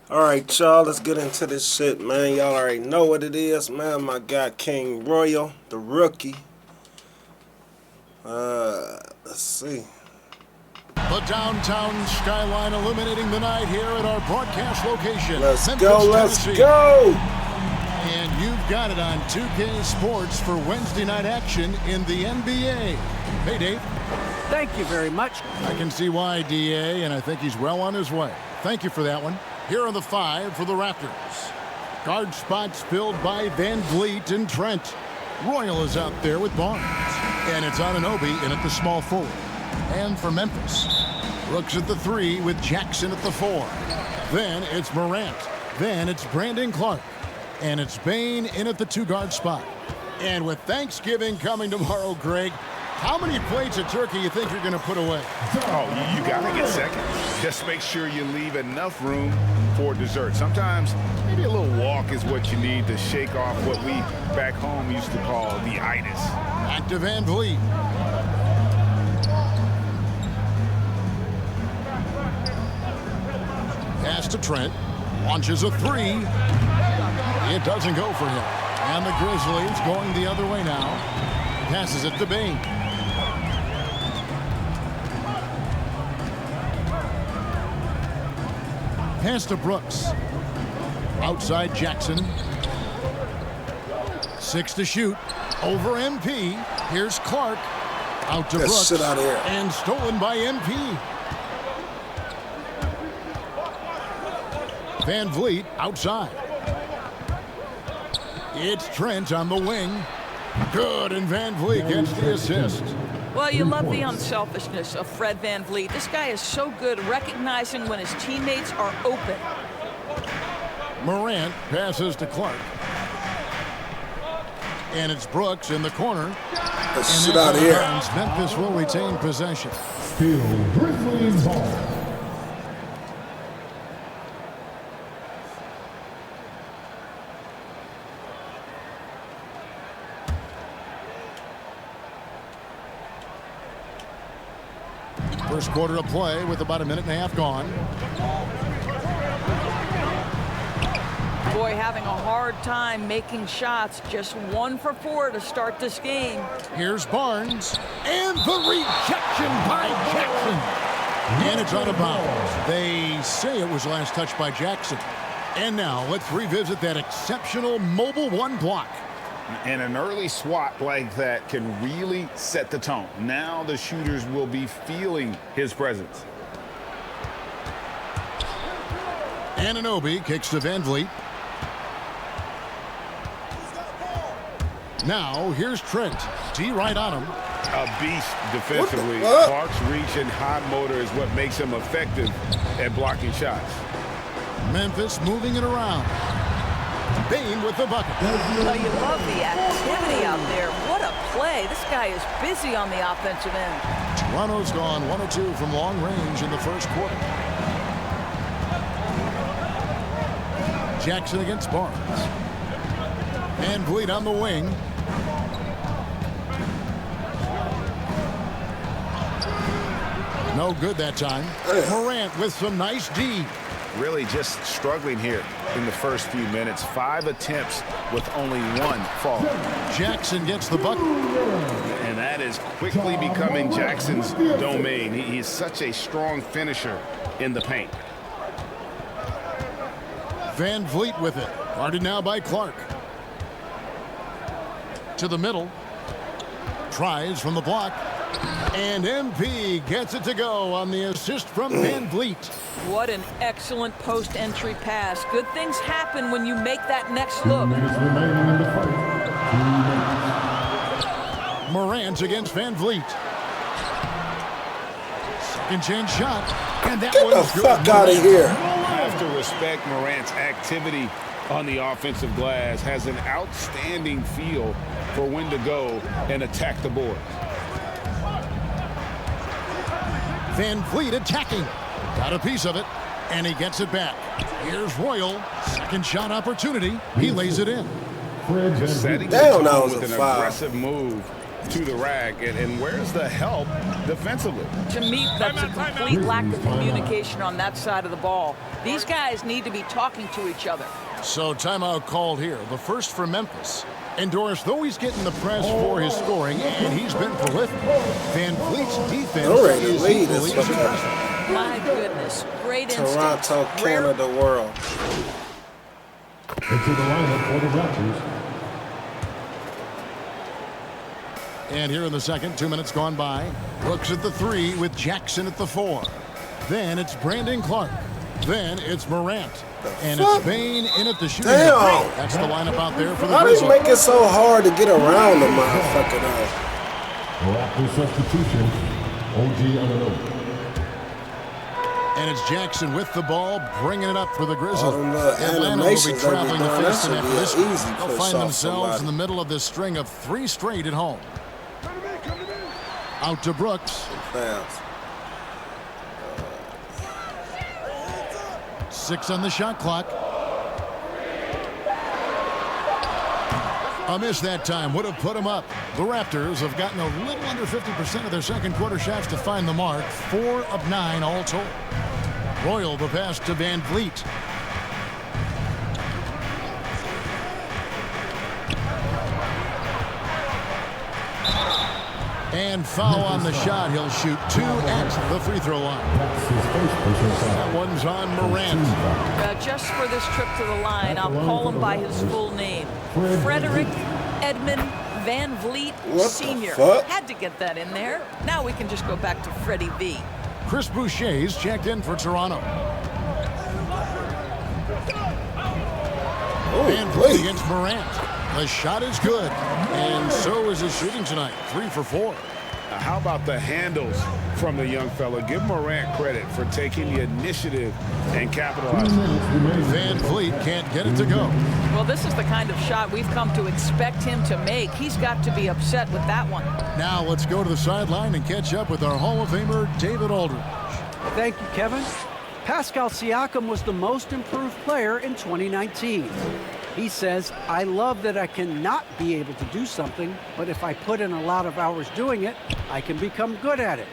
Alright, y'all, let's get into this shit, man. Y'all already know what it is, man. My guy, King Royal, the rookie. Let's see. The downtown skyline illuminating the night here at our broadcast location. Let's Memphis, go, let's Tennessee. go! And you've got it on 2K Sports for Wednesday night action in the NBA. Hey, Dave. Thank you very much. I can see why, DA, and I think he's well on his way. Thank you for that one. Here are the five for the Raptors. Guard spots filled by Van Vliet and Trent. Royal is out there with Barnes. And it's Anunoby in at the small forward. And for Memphis, Brooks at the 3 with Jackson at the 4. Then it's Morant. Then it's Brandon Clark. And it's Bane in at the 2-guard spot. And with Thanksgiving coming tomorrow, Greg, how many plates of turkey you think you're going to put away? Oh, you got to get second. Just make sure you leave enough room for dessert. Sometimes maybe a little walk is what you need to shake off what we back home used to call the itis. Back to Van Vliet. Pass to Trent. Launches a 3. It doesn't go for him. And the Grizzlies going the other way now. Passes it to Bane. Pass to Brooks. Outside Jackson. 6 to shoot. Over MP. Here's Clark. Out to Brooks. Sit out here. And stolen by MP. Van Vliet outside. It's Trent on the wing. Good, and Van Vliet gets the assist. Well, you love the unselfishness of Fred Van Vliet. This guy is so good recognizing when his teammates are open. Morant passes to Clark. And it's Brooks in the corner. Let's sit out here. Memphis will retain possession. Still Grizzlies ball. First quarter of play with about a minute and a half gone. Boy, having a hard time making shots. Just 1 for 4 to start this game. Here's Barnes. And the rejection by Jackson. And it's out of bounds. They say it was last touched by Jackson. And now let's revisit that exceptional mobile 1 block. And an early swat like that can really set the tone. Now the shooters will be feeling his presence. Anunoby kicks to Van Vliet. Now here's Trent. T right on him. A beast defensively. What? Clark's reach and hot motor is what makes him effective at blocking shots. Memphis moving it around. Bane with the bucket. Oh, you love the activity out there. What a play. This guy is busy on the offensive end. Toronto's gone 1 of 2 from long range in the first quarter. Jackson against Barnes. Van Vliet on the wing. No good that time. Morant with some nice D. Really just struggling here in the first few minutes. 5 attempts with only 1 fall. Jackson gets the bucket. And that is quickly becoming Jackson's domain. He's such a strong finisher in the paint. Van Vliet with it. Guarded now by Clark. To the middle. Tries from the block. And MP gets it to go on the assist from Van Vliet. What an excellent post-entry pass. Good things happen when you make that next look. Minutes remaining in the fight. 2 minutes. Morant against Van Vliet. Second chance shot. And that Get the one's good. fuck out of here. I have to respect Morant's activity on the offensive glass. Has an outstanding feel for when to go and attack the board. Van Vliet attacking. Got a piece of it. And he gets it back. Here's Royal. Second shot opportunity. He lays it in. Just setting the Damn, that tone was with a an foul. aggressive move to the rack. And where's the help defensively? To me, that's a complete lack of communication on that side of the ball. These guys need to be talking to each other. So timeout called here. The first for Memphis. And Doris, though he's getting the press for his scoring, and he's been prolific, Van Vliet's defense is lead equally is as impressive. My goodness, great Toronto, instinct. Canada, world. Into the lineup for the Raptors. And here in the second, 2 minutes gone by. Brooks at the 3 with Jackson at the 4. Then it's Brandon Clark. Then it's Morant. And it's Bane in at the shooting. Damn. That's the lineup out there for the How do you Grizzlies. make it so hard to get around the motherfucker though? Raptor substitution. OG Anunoby. And it's Jackson with the ball, bringing it up for the Grizzlies. All them little Atlanta will be animations they be traveling to doing, face that them should after be this. an easy They'll push find off themselves somebody. in the middle of this string of 3 straight at home. Out to Brooks. Fast. 6 on the shot clock. A miss that time would have put him up. The Raptors have gotten a little under 50% of their second quarter shots to find the mark. 4 of 9 all told. Royal the pass to Van Vliet. And foul on the shot. He'll shoot 2 at the free throw line. That's his first personal foul. That one's on Morant. Just for this trip to the line, I'll call him by his full name. Frederick Edmund Van Vliet What the Sr. fuck? Had to get that in there. Now we can just go back to Freddie V. Chris Boucher's checked in for Toronto. Van Vliet against Morant. The shot is good, and so is his shooting tonight. 3 for 4. How about the handles from the young fella? Give Morant credit for taking the initiative and 2 capitalizing. minutes remaining. Van Vliet can't get it to go. Well, this is the kind of shot we've come to expect him to make. He's got to be upset with that one. Now let's go to the sideline and catch up with our Hall of Famer, David Aldridge. Thank you, Kevin. Pascal Siakam was the most improved player in 2019. He says, I love that I cannot be able to do something, but if I put in a lot of hours doing it, I can become good at it.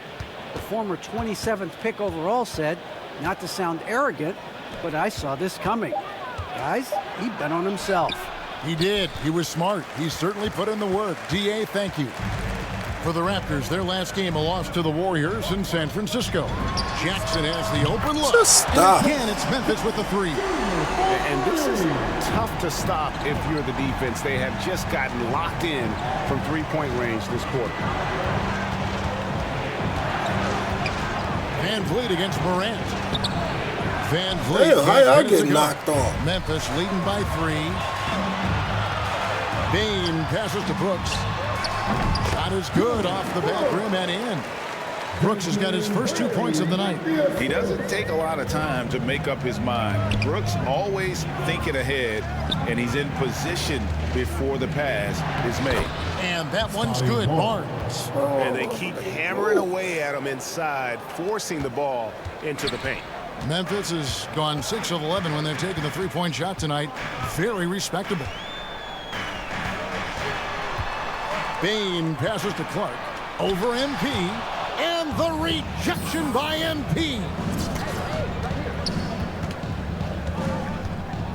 The former 27th pick overall said, not to sound arrogant, but I saw this coming. Guys, he bet on himself. He did. He was smart. He certainly put in the work. DA, thank you. For the Raptors, their last game, a loss to the Warriors in San Francisco. Jackson has the open look. Just stop. And again, it's Memphis with the 3. And this is tough to stop if you're the defense. They have just gotten locked in from three-point range this quarter. Van Vliet against Morant. Van Vliet. Damn, how can't y'all get it to get go. knocked off? Memphis leading by 3. Bane passes to Brooks. Shot is good off the back rim and in. Brooks has got his first 2 points of the night. He doesn't take a lot of time to make up his mind. Brooks always thinking ahead, and he's in position before the pass is made. And that one's good. Barnes. And they keep hammering away at him inside, forcing the ball into the paint. Memphis has gone 6 of 11 when they're taking the 3-point shot tonight. Very respectable. Bane passes to Clark. Over MP. And the rejection by MP.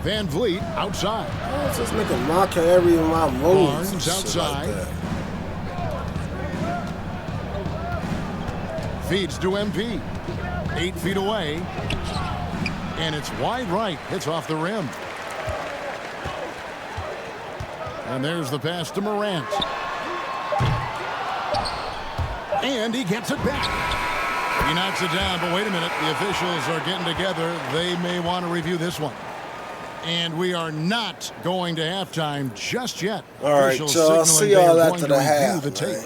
Van Vliet outside. Just make a mock of every of my moves. Barnes and shit outside. Like that. Feeds to MP. 8 feet away. And it's wide right. Hits off the rim. And there's the pass to Morant. And he gets it back. He knocks it down, but wait a minute. The officials are getting together. They may want to review this one. And we are not going to halftime just yet. All right, Officials y'all. signaling See they y'all are after going the to review half, the tape.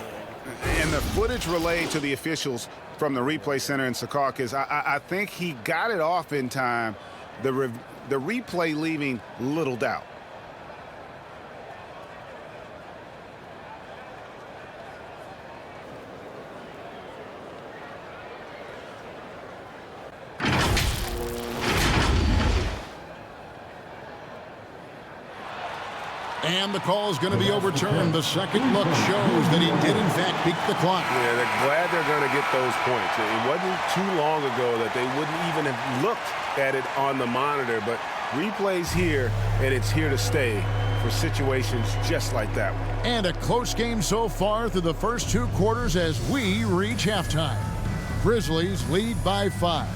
man. And the footage relayed to the officials from the replay center in Secaucus, I think he got it off in time. The replay leaving little doubt. And the call is going to be overturned. The second look shows that he did, in fact, beat the clock. Yeah, they're glad they're going to get those points. It wasn't too long ago that they wouldn't even have looked at it on the monitor, but replay's here, and it's here to stay for situations just like that one. And a close game so far through the first 2 quarters as we reach halftime. Grizzlies lead by 5.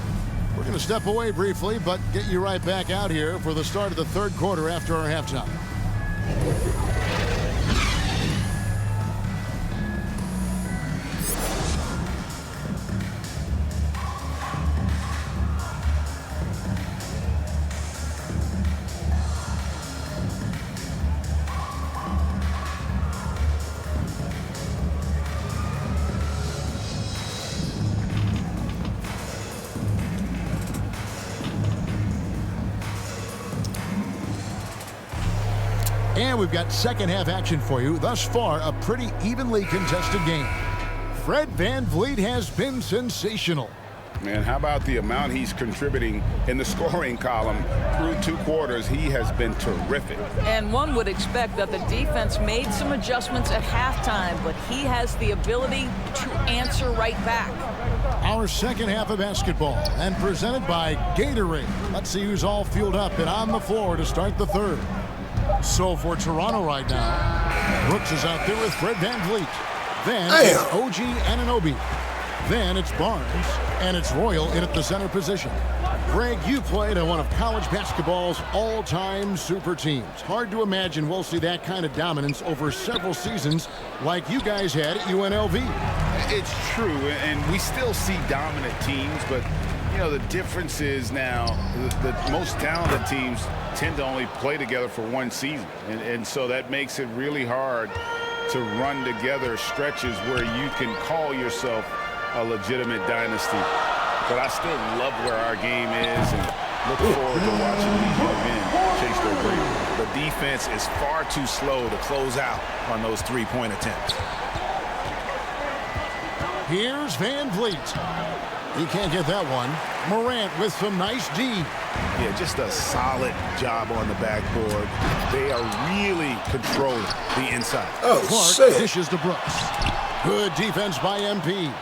We're going to step away briefly, but get you right back out here for the start of the third quarter after our halftime. And we've got second half action for you. Thus far, a pretty evenly contested game. Fred VanVleet has been sensational. Man, how about the amount he's contributing in the scoring column through 2 quarters? He has been terrific. And one would expect that the defense made some adjustments at halftime, but he has the ability to answer right back. Our second half of basketball, and presented by Gatorade. Let's see who's all fueled up and on the floor to start the third. So for Toronto right now, Brooks is out there with Fred VanVleet. Then it's OG Anunoby. Then it's Barnes, and it's Royal in at the center position. Greg, you played on one of college basketball's all-time super teams. Hard to imagine we'll see that kind of dominance over several seasons like you guys had at UNLV. It's true, and we still see dominant teams, but you know, the difference is now the most talented teams tend to only play together for 1 season. And so that makes it really hard to run together stretches where you can call yourself a legitimate dynasty. But I still love where our game is and look forward to watching these young men chase their dream. The defense is far too slow to close out on those 3-point attempts. Here's VanVleet. He can't get that one. Morant with some nice D. Yeah, just a solid job on the backboard. They are really controlling the inside. Clark dishes to Brooks. Good defense by MP.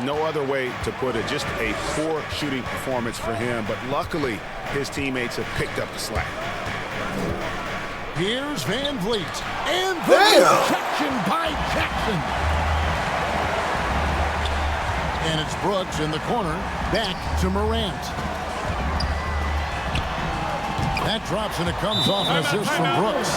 No other way to put it. Just a poor shooting performance for him, but luckily his teammates have picked up the slack. Here's VanVleet. And the rejection by Jackson. And it's Brooks in the corner. Back to Morant. That drops and it comes off an assist from Brooks.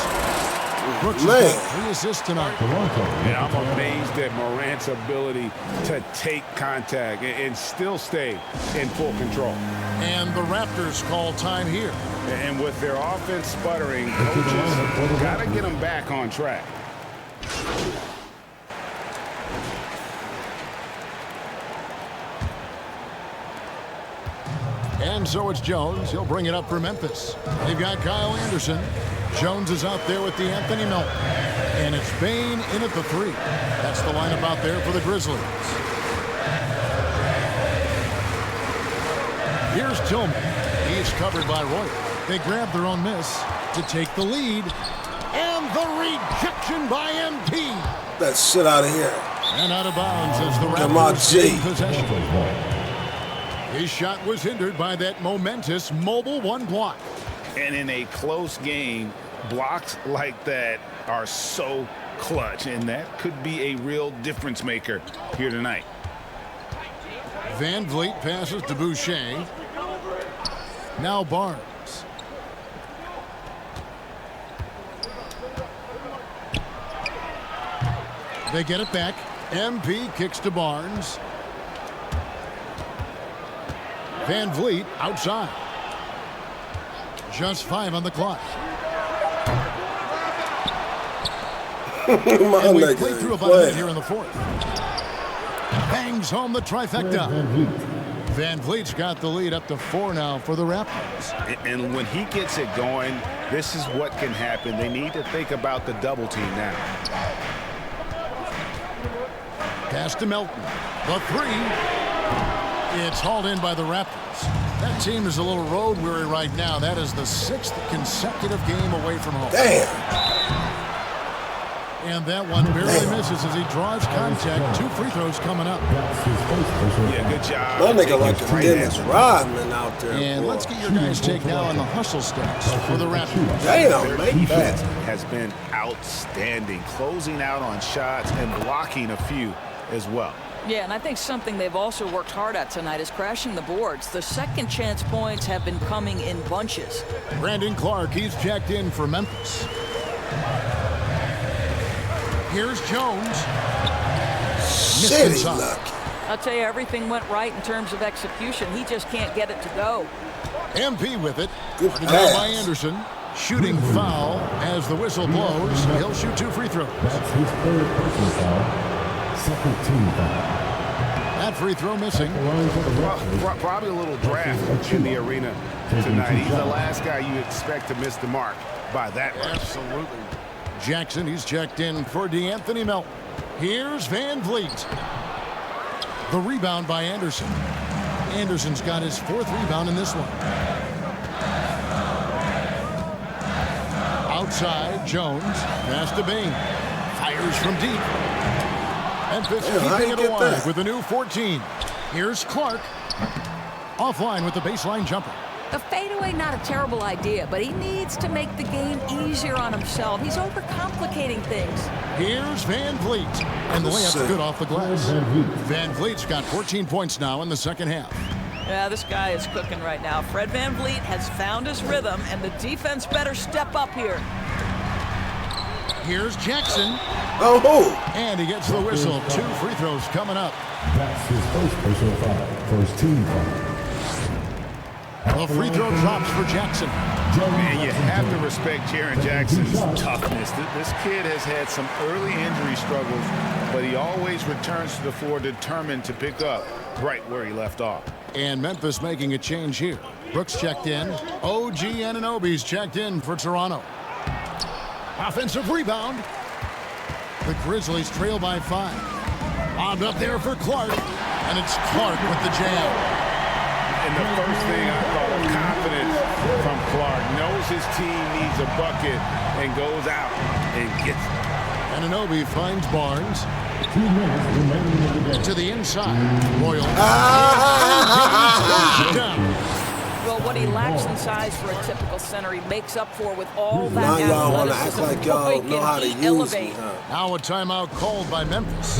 Brooks has got 3 assists tonight. And I'm amazed at Morant's ability to take contact and still stay in full control. And the Raptors call time here. And with their offense sputtering, coaches got to get them back on track. And so it's Jones. He'll bring it up for Memphis. They've got Kyle Anderson. Jones is out there with the Anthony Melton. And it's Bane in at the 3. That's the lineup out there for the Grizzlies. Here's Tillman. He's covered by Royal. They grab their own miss to take the lead. And the rejection by MP. That shit out of here. And out of bounds as the Raptors take possession. His shot was hindered by that momentous mobile 1 block. And in a close game, blocks like that are so clutch, and that could be a real difference maker here tonight. VanVleet passes to Boucher. Now Barnes. They get it back. MP kicks to Barnes. VanVleet outside. Just 5 on the clock. And we played through about a minute here in the 4th. Bangs home the trifecta. VanVleet's got the lead up to 4 now for the Raptors. And when he gets it going, this is what can happen. They need to think about the double team now. Pass to Melton. The 3. It's hauled in by the Raptors. That team is a little road weary right now. That is the 6th consecutive game away from home. Damn. And that one barely misses as he draws contact. 2 free throws coming up. That's his first personal Yeah, foul. good job. My nigga taking like a right Dennis at it. Rodman out there. And boy. let's get your guys' take now on the hustle stats for the Raptors. Damn, Their make defense that. has been outstanding, closing out on shots and blocking a few as well. Yeah, and I think something they've also worked hard at tonight is crashing the boards. The second chance points have been coming in bunches. Brandon Clark, he's checked in for Memphis. Here's Jones. Missed Shit, he inside. lucky. I'll tell you, everything went right in terms of execution. He just can't get it to go. MP with it. Good Marked down by pass. Anderson. Shooting foul as the whistle blows. He'll shoot 2 free throws. That's his third personal foul. Second team foul. That free throw missing. The line for the Raptors. Probably a little draft in the arena tonight. He's the last guy you expect to miss the mark by that much. Absolutely. Jackson, he's checked in for DeAnthony Melton. Here's Van Vliet. The rebound by Anderson. Anderson's got his 4th rebound in this one. Outside, Jones. Pass to Bain. Fires from deep. Memphis Damn, how keeping you it get alive that? with a new 14. Here's Clark. Offline with the baseline jumper. A fadeaway, not a terrible idea, but he needs to make the game easier on himself. He's overcomplicating things. Here's Van Vliet. And the layup's good off the glass. Van Vliet. Van Vliet's got 14 points now in the second half. Yeah, this guy is cooking right now. Fred Van Vliet has found his rhythm, and the defense better step up here. Here's Jackson. Oh, And he gets the whistle. 2 free throws coming up. That's his first personal foul. First team foul. The free throw drops for Jackson. Man, you have to respect Jaren Jackson's toughness. This kid has had some early injury struggles, but he always returns to the floor determined to pick up right where he left off. And Memphis making a change here. Brooks checked in. OG Anunoby's checked in for Toronto. Offensive rebound. The Grizzlies trail by 5. Bombed up there for Clark. And it's Clark with the jam. And the first thing I thought of confidence from Clark. Knows his team needs a bucket and goes out and gets it. Anunoby finds Barnes 2 minutes remaining in the game. to the inside. Royal. ah, Throws it down. Well, what he lacks in size for a typical center, he makes up for with all that now y'all want to act athleticism. like y'all Boy, know how to can he use elevate. me, huh? Now a timeout called by Memphis.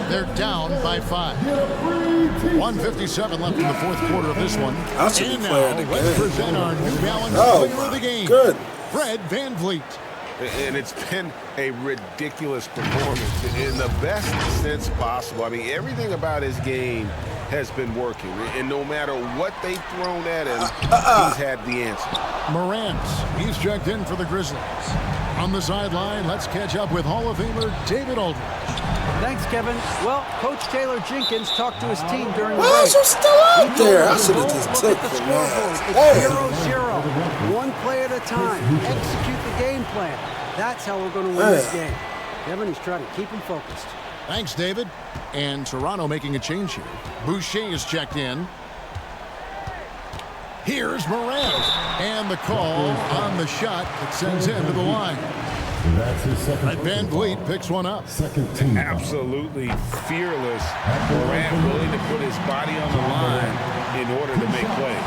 They're down by 5. 1:57 left in the 4th quarter of this one. I should be And now playing the let's game. present our New Balance Oh, player of my the game, goodness. Fred Van Vliet. And it's been a ridiculous performance in the best sense possible. I mean, everything about his game has been working. And no matter what they've thrown at him, he's had the answer. Morant, he's checked in for the Grizzlies. On the sideline, let's catch up with Hall of Famer David Aldridge. Thanks, Kevin. Well, Coach Taylor Jenkins talked to his team during the Why break. is you still out there? I should have Don't just look took at the from scoreboard. that. It's Damn. 0-0. One play at a time. Execute the game plan. That's how we're going to win this Man. game. Kevin, he's trying to keep him focused. Thanks, David. And Toronto making a change here. Boucher is checked in. Here's Morant. And the call on the shot that sends him to the line. That's his second Fred Van Vliet picks one up. Second team foul. Absolutely fearless. Morant willing to put his body on the line in order to make plays.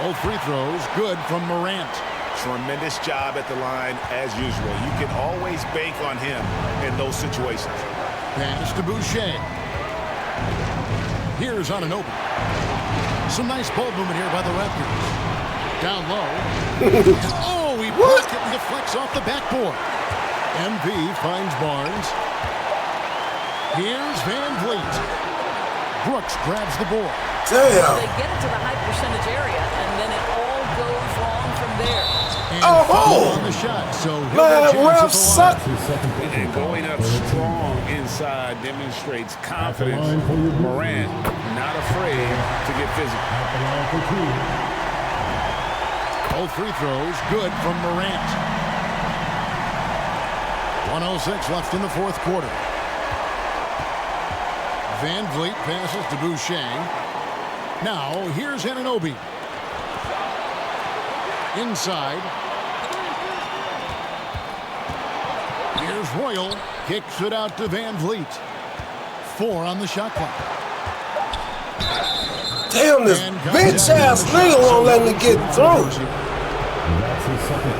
Both free throws good from Morant. Tremendous job at the line as usual. You can always bank on him in those situations. Pass to Boucher. Here's Anunoby. Some nice ball movement here by the Raptors. Down low. Oh, he blocked it and deflects off the backboard. MV finds Barnes. Here's Van Vliet. Brooks grabs the board. They Damn. get it to the high percentage area, and then it all goes wrong from there. And Oh, foul on the shot. So he'll Man, get a chance ref at the line. suck. His second And personal foul. going up Third team strong foul. inside demonstrates confidence. Morant not afraid to get physical. At the line for 2. Both free throws good from Morant. 1:06 left in the 4th quarter. Van Vliet passes to Boucher. Now here's Anunoby. Inside. Here's Royal. Kicks it out to Van Vliet. 4 on the shot clock. Damn, this bitch ass nigga won't let me get through.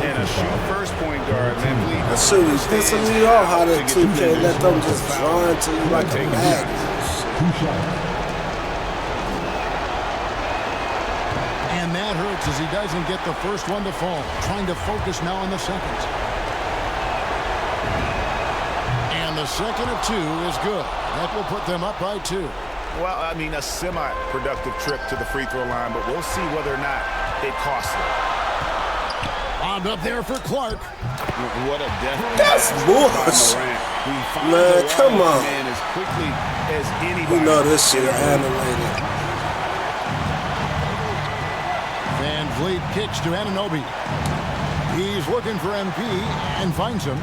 And a shoot first point guard, Van Vliet. That shit is pissing me off how that 2K let them just draw into you like a magnet. And that hurts as he doesn't get the first one to fall. Trying to focus now on the second. And the second of 2 is good. That will put them up by 2. Well, I mean, a semi-productive trip to the free throw line, but we'll see whether or not it costs them. Wound up there for Clark. What a definite. That's bullshit. Man, come on. Man, as quickly as anybody. You know this shit animated. Van Vliet kicks to Anunoby. He's looking for MP and finds him.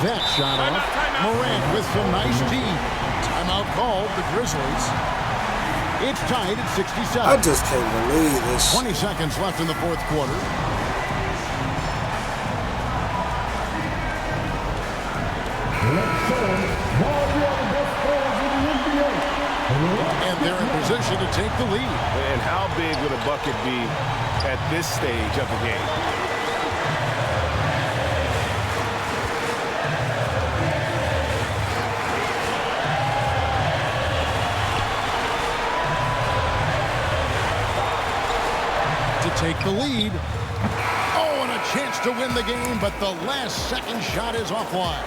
That shot off. Morant with some nice D. Timeout called the Grizzlies. It's tied at 67. I just can't believe this. 20 seconds left in the fourth quarter. And they're in position to take the lead. And how big would a bucket be at this stage of the game? Take the lead. Oh, and a chance to win the game, but the last second shot is offline.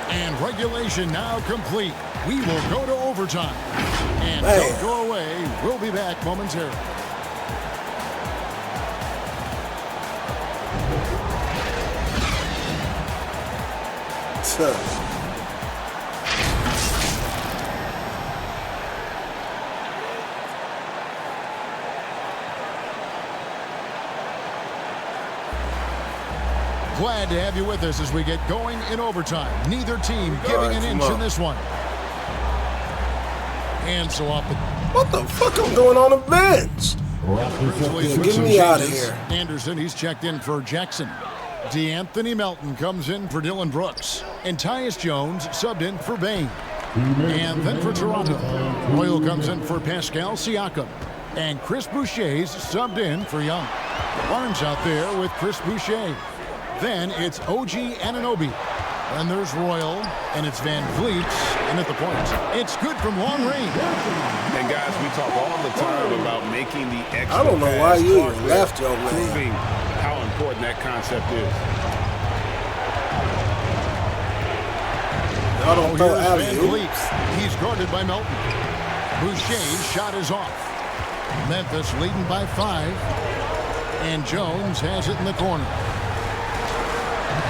And regulation now complete. We will go to overtime. And don't go away. We'll be back momentarily. Glad to have you with us as we get going in overtime. Neither team giving an inch in this one. And so off the... What the fuck I'm doing on the bench? Get me out of here. Anderson, he's checked in for Jackson. DeAnthony Melton comes in for Dylan Brooks. And Tyus Jones subbed in for Bane. And then for Toronto, Royal comes in for Pascal Siakam. And Chris Boucher's subbed in for Young. Barnes out there with Chris Boucher. Then it's OG Anunoby. And there's Royal, and it's Van Vliet, and at the point, it's good from long range. And guys, we talk all the time about making the extra. I don't know why you even left your man. Proving how important that concept is. Y'all don't throw Here's out Van of Vliet. He's guarded by Melton. Boucher's shot is off. Memphis leading by 5. And Jones has it in the corner.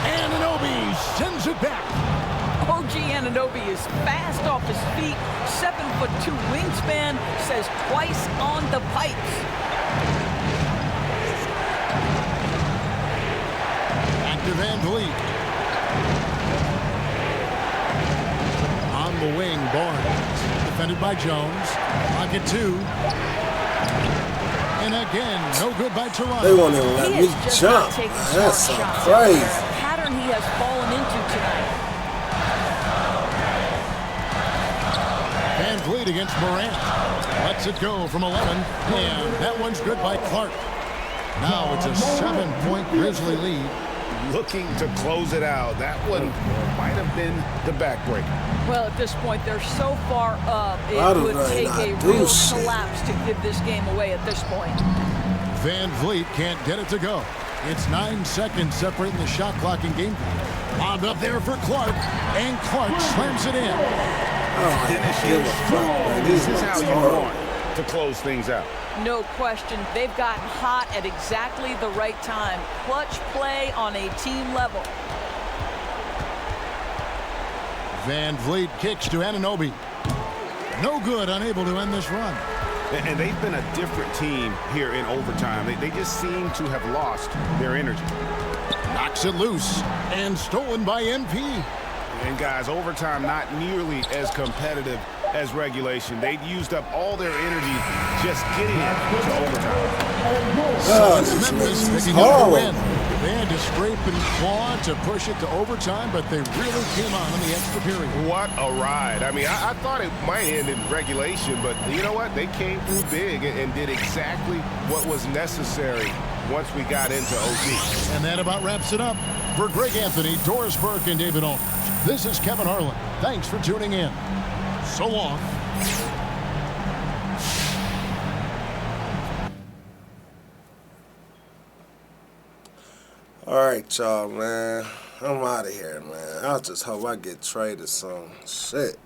Anunoby sends it back. OG Anunoby is fast off his feet, 7'2" wingspan, says twice on the pipes. Back to Van Vliet. On the wing, Barnes. Defended by Jones. Pocket 2. And again, no good by Toronto. They won't even let He me has just jump. not taken That's smart so shots. crazy. The pattern he has fallen into tonight. Van Vliet against Morant. Lets it go from 11. And that one's good by Clark. Now it's a 7-point Grizzly lead. Looking to close it out. That one might have been the backbreaker. Well, at this point, they're so far up, it Why do would they take not a do real shit? collapse to give this game away at this point. Van Vliet can't get it to go. It's 9 seconds separating the shot clock and game clock. Wound up there for Clark, and Clark slams it in. Oh, give a fuck, man. This is These how ones you horrible. want to close things out. No question. They've gotten hot at exactly the right time. Clutch play on a team level. Van Vliet kicks to Anunoby. No good, unable to end this run. And they've been a different team here in overtime. They just seem to have lost their energy. Knocks it loose and stolen by MP. And guys, overtime not nearly as competitive as regulation. They'd used up all their energy just getting it to overtime. God, It's this Memphis is picking up the horrible. win. They had to scrape and claw to push it to overtime, but they really came on in the extra period. What a ride. I mean, I thought it might end in regulation, but you know what? They came through big and did exactly what was necessary once we got into OT. And that about wraps it up. For Greg Anthony, Doris Burke, and David Aldridge, this is Kevin Harlan. Thanks for tuning in. So long. All right, y'all, man. I'm out of here, man. I just hope I get traded some shit.